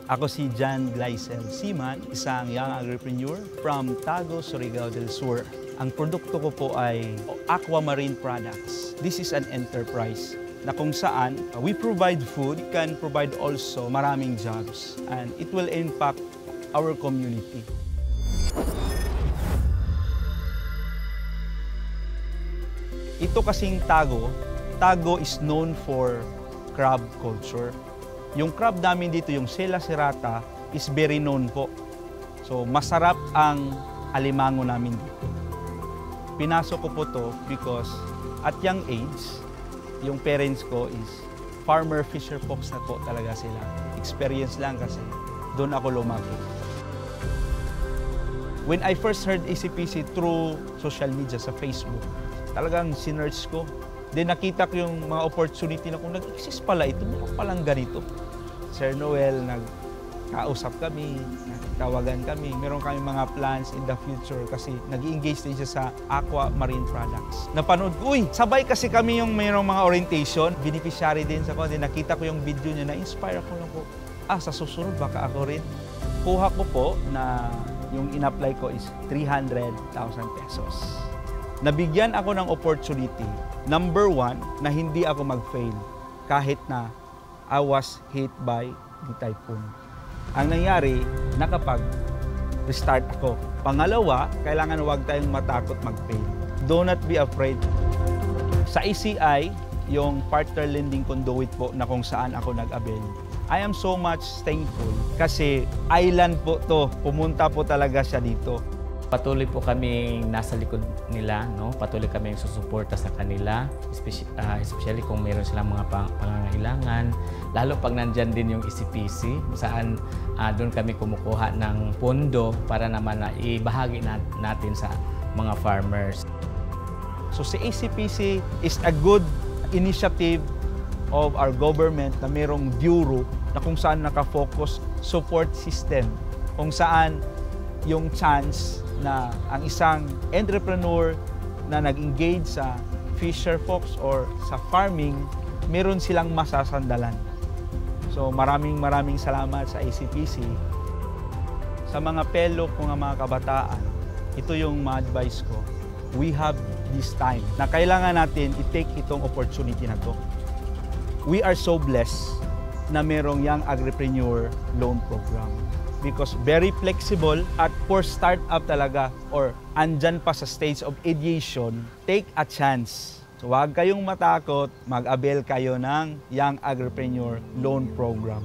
Ako si John Gleisel Siman, isang young agripreneur from Tago, Surigao del Sur. Ang produkto ko po ay Aquamarine Products. This is an enterprise na kung saan we provide food, can provide also maraming jobs, and it will impact our community. Ito kasing Tago is known for crab culture. Yung crab namin dito, yung Sela serrata, is very known po. So, masarap ang alimango namin dito. Pinasok ko po to because at young age, yung parents ko is farmer fisher folks na po talaga sila. Experience lang kasi doon ako lumaki. When I first heard ACPC through social media sa Facebook, talagang sinearch ko. Then nakita ko yung mga opportunity na kung nag-exist pala ito, meron palang ganito. Sir Noel, nagkausap kami, nagtawagan kami. Meron kami mga plans in the future kasi nag-engage din siya sa Aquamarine Products. Napanood ko, sabay kasi kami yung mayroong mga orientation. Beneficiary din sa ko. Then nakita ko yung video niya, na-inspire ako lang po. Sa susunod baka ako rin. Kuha ko po na yung in-apply ko is 300,000 pesos. Nabigyan ako ng opportunity, number one, na hindi ako mag-fail kahit na I was hit by the typhoon. Ang nangyari, nakapag-restart ako. Pangalawa, kailangan huwag tayong matakot mag-fail. Do not be afraid. Sa ACI, yung partner lending conduit po na kung saan ako nag-avail, I am so much thankful kasi island po to, pumunta po talaga siya dito. Patuloy po kaming nasa likod nila, no? Patuloy kaming susuporta sa kanila, especially kung mayroon silang mga pangangailangan. Lalo pag nandyan din yung ACPC, saan doon kami kumukuha ng pondo para naman na ibahagi natin sa mga farmers. So si ACPC is a good initiative of our government na mayroong bureau na kung saan nakafocus support system, kung saan yung chance na ang isang entrepreneur na nag-engage sa fisher folks or sa farming, meron silang masasandalan. So maraming salamat sa ACPC. Sa mga pelo ko nga mga kabataan, ito yung ma-advise ko. We have this time na kailangan natin i-take itong opportunity na to. We are so blessed na merong Young Agripreneur Loan Program. Because very flexible at for startup talaga or andyan pa sa stage of ideation, take a chance. So huwag kayong matakot, mag-avail kayo ng Young Agripreneur Loan Program.